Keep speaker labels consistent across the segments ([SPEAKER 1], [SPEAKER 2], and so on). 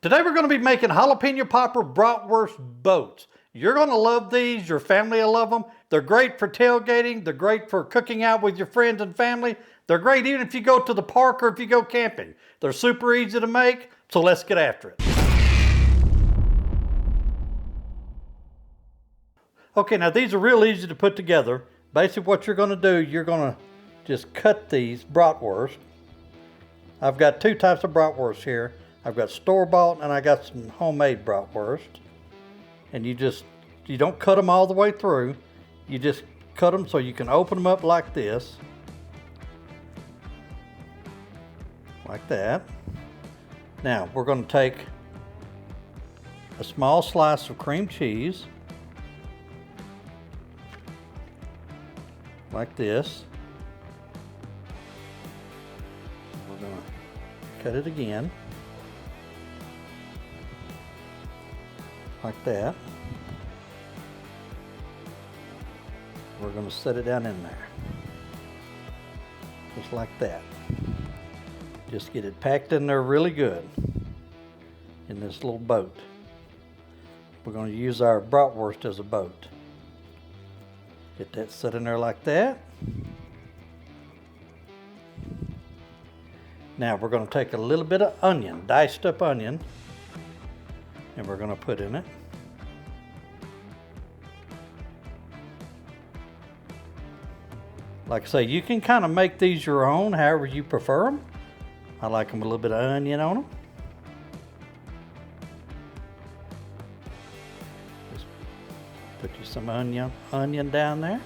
[SPEAKER 1] Today we're going to be making jalapeno popper bratwurst boats. You're going to love these. Your family will love them. They're great for tailgating. They're great for cooking out with your friends and family. They're great even if you go to the park or if you go camping. They're super easy to make, so let's get after it. Okay, now these are real easy to put together. Basically what you're going to do, you're going to just cut these bratwurst. I've got two types of bratwurst here. I've got store-bought and I got some homemade bratwurst. And you don't cut them all the way through. You just cut them so you can open them up like this. Like that. Now we're going to take a small slice of cream cheese. Like this. We're going to cut it again. Like that. We're going to set it down in there. Just like that. Just get it packed in there really good in this little boat. We're going to use our bratwurst as a boat. Get that set in there like that. Now we're going to take a little bit of onion, diced up onion, and we're going to put in it. Like I say, you can kind of make these your own however you prefer them. I like them with a little bit of onion on them. Just put you some onion down there.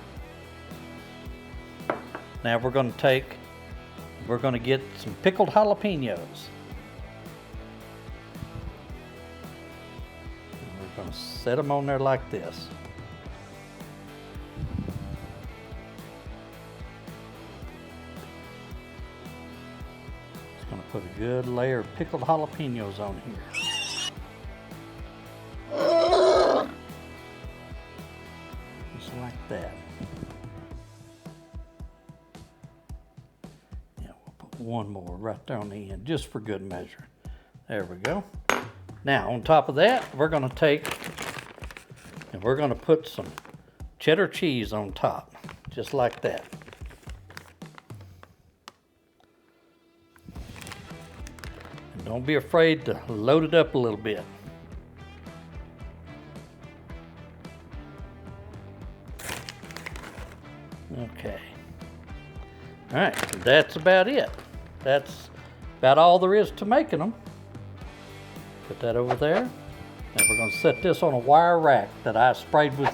[SPEAKER 1] Now we're going to get some pickled jalapenos. And we're going to set them on there like this. Going to put a good layer of pickled jalapenos on here. Just like that. Yeah, we'll put one more right there on the end, just for good measure. There we go. Now, on top of that, we're going to take and we're going to put some cheddar cheese on top, just like that. Don't be afraid to load it up a little bit. Okay. All right, that's about it. That's about all there is to making them. Put that over there. Now we're going to set this on a wire rack that I sprayed with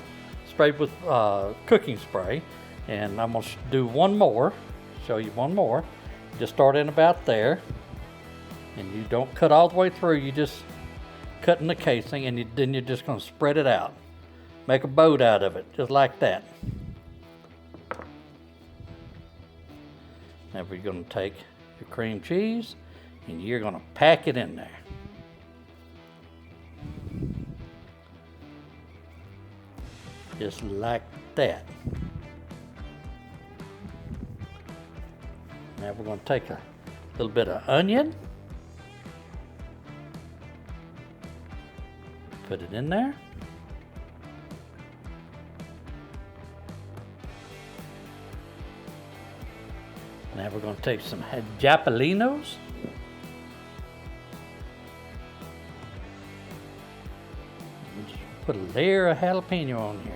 [SPEAKER 1] cooking spray. And I'm going to do one more. Show you one more. Just start in about there. And you don't cut all the way through, you just cut in the casing and then you're just going to spread it out. Make a boat out of it, just like that. Now we're going to take your cream cheese and you're going to pack it in there. Just like that. Now we're going to take a little bit of onion. Put it in there. Now we're going to take some jalapenos. Just put a layer of jalapeno on here.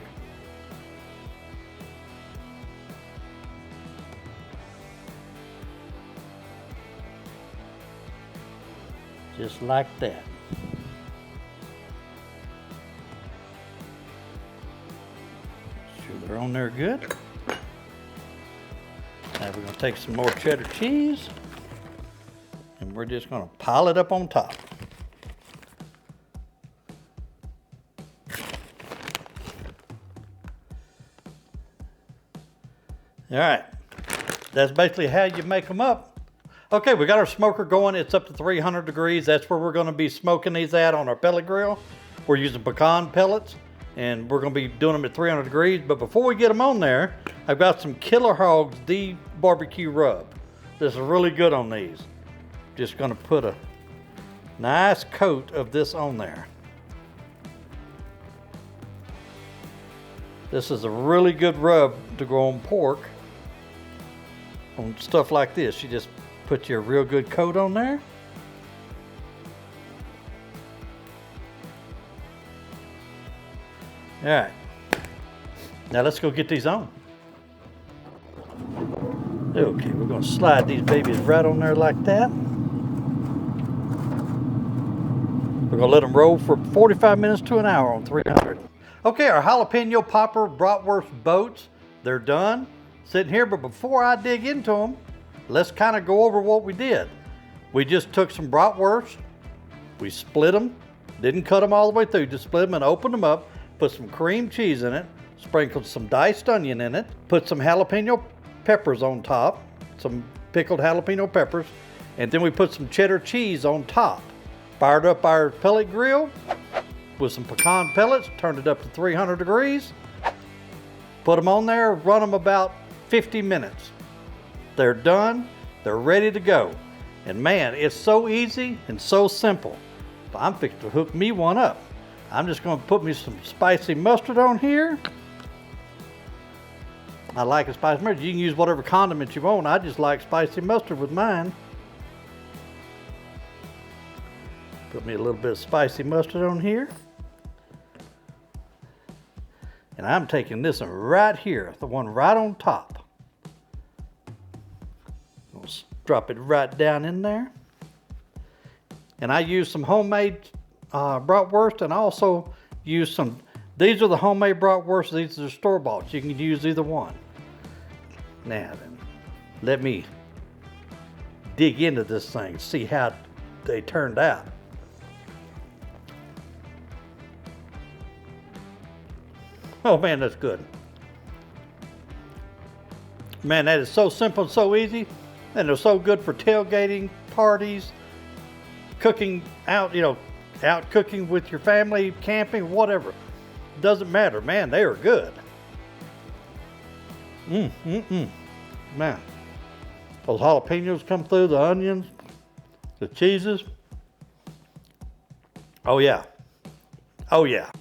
[SPEAKER 1] Just like that. They're on there good. Now we're going to take some more cheddar cheese and we're just going to pile it up on top. All right, that's basically how you make them up. Okay, we got our smoker going. It's up to 300 degrees. That's where we're going to be smoking these at on our pellet grill. We're using pecan pellets. And we're going to be doing them at 300 degrees. But before we get them on there, I've got some Killer Hogs D barbecue rub. This is really good on these. Just going to put a Nice coat of this on there. This is a really good rub to go on pork. On stuff like this, you just put your real good coat on there. All right, now let's go get these on. Okay, we're gonna slide these babies right on there like that. We're gonna let them roll for 45 minutes to an hour on 300. Okay, our jalapeno popper bratwurst boats, they're done sitting here, but before I dig into them, let's kind of go over what we did. We just took some bratwursts, we split them, didn't cut them all the way through, just split them and opened them up, put some cream cheese in it, sprinkled some diced onion in it, put some jalapeno peppers on top, some pickled jalapeno peppers, and then we put some cheddar cheese on top. Fired up our pellet grill with some pecan pellets, turned it up to 300 degrees, put them on there, run them about 50 minutes. They're done, they're ready to go. And man, it's so easy and so simple. I'm fixing to hook me one up. I'm just gonna put me some spicy mustard on here. I like a spicy mustard. You can use whatever condiment you want. I just like spicy mustard with mine. Put me a little bit of spicy mustard on here. And I'm taking this one right here, the one right on top. I'll drop it right down in there. And I use some homemade bratwurst, and I also use some, these are the homemade bratwurst, these are the store-bought. You can use either one. Now then, let me dig into this thing, see how they turned out. Oh man, that's good. Man, that is so simple and so easy, and they're so good for tailgating, parties, cooking out, out cooking with your family, camping, whatever. Doesn't matter, man, they are good. Man, those jalapenos come through, the onions, the cheeses. Oh yeah, oh yeah.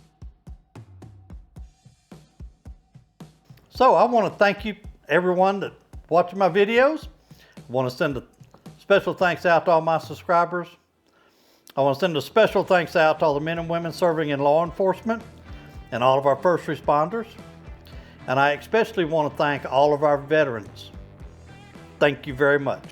[SPEAKER 1] So I want to thank you, everyone that watching my videos. I want to send a special thanks out to all my subscribers. I want to send a special thanks out to all the men and women serving in law enforcement and all of our first responders. And I especially want to thank all of our veterans. Thank you very much.